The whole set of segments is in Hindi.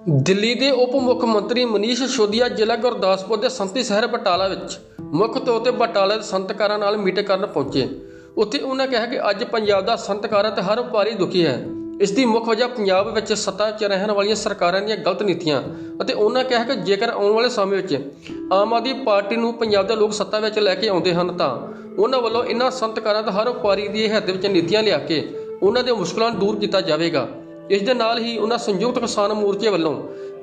ਦਿੱਲੀ ਦੇ ਉਪ ਮੁੱਖ ਮੰਤਰੀ ਮਨੀਸ਼ ਸਿਸੋਦੀਆ ਜ਼ਿਲ੍ਹਾ ਗੁਰਦਾਸਪੁਰ ਦੇ ਸੰਤੀ ਸ਼ਹਿਰ ਬਟਾਲਾ ਵਿੱਚ ਮੁੱਖ ਤੌਰ ਤੇ ਬਟਾਲਾ ਦੇ ਸੰਤਕਾਰਾਂ ਨਾਲ ਮੀਟਿੰਗ ਕਰਨ ਪਹੁੰਚੇ। ਉੱਥੇ ਉਹਨਾਂ ਕਿਹਾ ਕਿ ਅੱਜ ਪੰਜਾਬ ਦਾ ਸੰਤਕਾਰਾਂ ਤੇ ਹਰ ਵਪਾਰੀ ਦੁਖੀ ਹੈ। ਇਸ ਦੀ ਮੁੱਖ ਵਜ੍ਹਾ ਪੰਜਾਬ ਵਿੱਚ ਸੱਤਾ 'ਚ ਰਹਿਣ ਵਾਲੀਆਂ ਸਰਕਾਰਾਂ ਦੀਆਂ ਗਲਤ ਨੀਤੀਆਂ ਅਤੇ ਉਹਨਾਂ ਕਿਹਾ ਕਿ ਜੇਕਰ ਆਉਣ ਵਾਲੇ ਸਮੇਂ ਵਿੱਚ ਆਮ ਆਦਮੀ ਪਾਰਟੀ ਨੂੰ ਪੰਜਾਬ ਦੇ ਲੋਕ ਸੱਤਾ ਵਿੱਚ ਲੈ ਕੇ ਆਉਂਦੇ ਹਨ ਤਾਂ ਉਹਨਾਂ ਵੱਲੋਂ ਇਹਨਾਂ ਸੰਤਕਾਰਾਂ ਤੇ ਹਰ ਵਪਾਰੀ ਦੀ ਹਿੱਤ ਵਿੱਚ ਨੀਤੀਆਂ ਲਿਆ ਕੇ ਉਹਨਾਂ ਦੀਆਂ ਮੁਸ਼ਕਲਾਂ ਨੂੰ ਦੂਰ ਕੀਤਾ ਜਾਵੇਗਾ। ਇਸ ਦੇ ਨਾਲ ਹੀ ਉਹਨਾਂ ਸੰਯੁਕਤ ਕਿਸਾਨ ਮੋਰਚੇ ਵੱਲੋਂ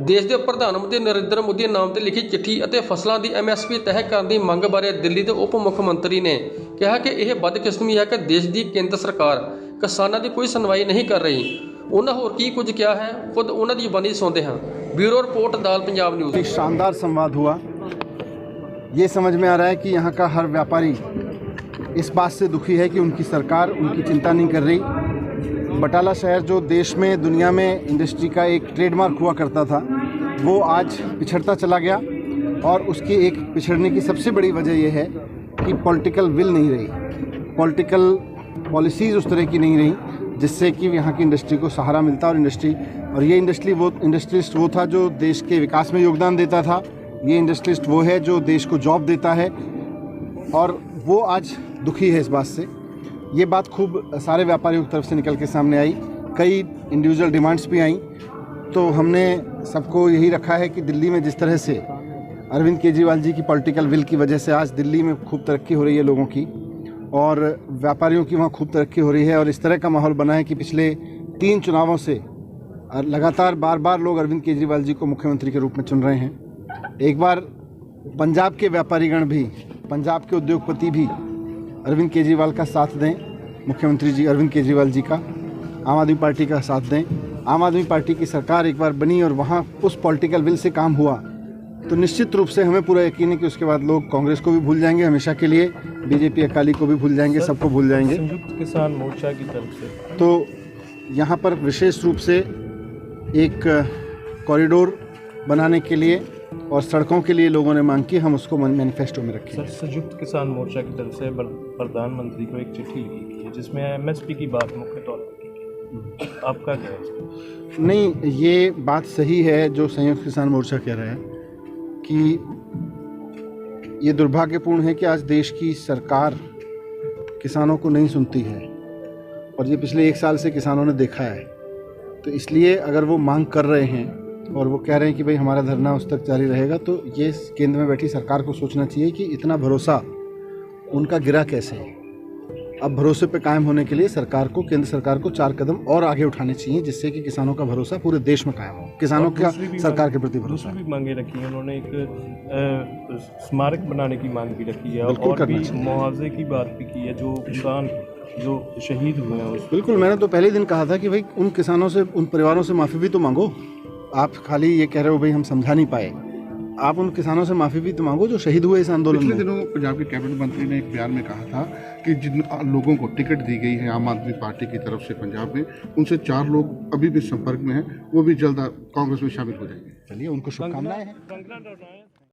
ਦੇਸ਼ ਦੇ ਪ੍ਰਧਾਨ ਮੰਤਰੀ ਨਰਿੰਦਰ ਮੋਦੀ ਨਾਮ ਤੇ ਲਿਖੀ ਚਿੱਠੀ ਅਤੇ ਫਸਲਾਂ ਦੀ MSP ਤੈਅ ਕਰਨ ਦੀ ਮੰਗ ਬਾਰੇ ਦਿੱਲੀ ਦੇ ਉਪ ਮੁੱਖ ਮੰਤਰੀ ਨੇ ਕਿਹਾ ਕਿ ਇਹ ਬਦਕਿਸਮਤੀ ਹੈ ਕਿ ਦੇਸ਼ ਦੀ ਕੇਂਦਰ ਸਰਕਾਰ ਕਿਸਾਨਾਂ ਦੀ ਕੋਈ ਸੁਣਵਾਈ नहीं कर रही। उन्होंने होर की कुछ क्या है खुद उन्होंने दी बनी सुनते हैं। ब्यूरो रिपोर्ट दाल पंजाब न्यूज़। एक शानदार संवाद हुआ। ये समझ में आ रहा है कि यहाँ का हर व्यापारी इस बात से दुखी है कि उनकी सरकार उनकी चिंता नहीं कर रही। बटाला शहर जो देश में दुनिया में इंडस्ट्री का एक ट्रेडमार्क हुआ करता था वो आज पिछड़ता चला गया और उसकी एक पिछड़ने की सबसे बड़ी वजह यह है कि पॉलिटिकल विल नहीं रही, पॉलिटिकल पॉलिसीज़ उस तरह की नहीं रही जिससे कि यहाँ की इंडस्ट्री को सहारा मिलता। और ये इंडस्ट्रियलिस्ट वो था जो देश के विकास में योगदान देता था। ये इंडस्ट्रियलिस्ट वो है जो देश को जॉब देता है और वो आज दुखी है इस बात से। ये बात खूब सारे व्यापारियों की तरफ से निकल के सामने आई, कई इंडिविजुअल डिमांड्स भी आई। तो हमने सबको यही रखा है कि दिल्ली में जिस तरह से अरविंद केजरीवाल जी की पॉलिटिकल विल की वजह से आज दिल्ली में खूब तरक्की हो रही है लोगों की और व्यापारियों की वहाँ खूब तरक्की हो रही है और इस तरह का माहौल बना है कि पिछले 3 चुनावों से लगातार बार लोग अरविंद केजरीवाल जी को मुख्यमंत्री के रूप में चुन रहे हैं। एक बार पंजाब के व्यापारीगण भी, पंजाब के उद्योगपति भी अरविंद केजरीवाल का साथ दें, मुख्यमंत्री जी अरविंद केजरीवाल जी का, आम आदमी पार्टी का साथ दें। आम आदमी पार्टी की सरकार एक बार बनी और वहाँ उस पॉलिटिकल विल से काम हुआ तो निश्चित रूप से हमें पूरा यकीन है कि उसके बाद लोग कांग्रेस को भी भूल जाएंगे हमेशा के लिए, बीजेपी अकाली को भी भूल जाएंगे, सबको भूल जाएंगे। संयुक्त किसान मोर्चा की तरफ से तो यहाँ पर विशेष रूप से एक कॉरिडोर बनाने के लिए और सड़कों के लिए लोगों ने मांग की, हम उसको मैनिफेस्टो में रखें। सर, संयुक्त किसान मोर्चा की तरफ से प्रधानमंत्री को एक चिट्ठी लिखी गई है जिसमें MSP की बात मुख्य तौर पर की गई। आपका क्या है? नहीं, ये बात सही है जो संयुक्त किसान मोर्चा कह रहा है कि ये दुर्भाग्यपूर्ण है कि आज देश की सरकार किसानों को नहीं सुनती है और ये पिछले 1 साल से किसानों ने देखा है। तो इसलिए अगर वो मांग कर रहे हैं और वो कह रहे हैं कि भाई हमारा धरना उस तक जारी रहेगा तो ये केंद्र में बैठी सरकार को सोचना चाहिए कि इतना भरोसा उनका गिरा कैसे है। अब भरोसे पे कायम होने के लिए सरकार को, केंद्र सरकार को 4 कदम और आगे उठाने चाहिए जिससे कि किसानों का भरोसा पूरे देश में कायम हो, किसानों का सरकार के प्रति भरोसा। दूसरी भी मांगे रखी है उन्होंने, एक स्मारक बनाने की मांग भी रखी है और भी मुआवजे की बात भी की है जो किसान जो शहीद हुए हैं। बिल्कुल, मैंने तो पहले दिन कहा था कि भाई उन किसानों से, उन परिवारों से माफ़ी भी तो मांगो। आप खाली ये कह रहे हो भाई हम समझा नहीं पाए, आप उन किसानों से माफ़ी भी तो मांगो जो शहीद हुए इस आंदोलन में। पिछले दिनों पंजाब के कैबिनेट मंत्री ने एक बयान में कहा था कि जिन लोगों को टिकट दी गई है आम आदमी पार्टी की तरफ से पंजाब में, उनसे 4 लोग अभी भी संपर्क में हैं, वो भी जल्द कांग्रेस में शामिल हो जाएंगे। चलिए, उनको शुभकामनाएं हैं।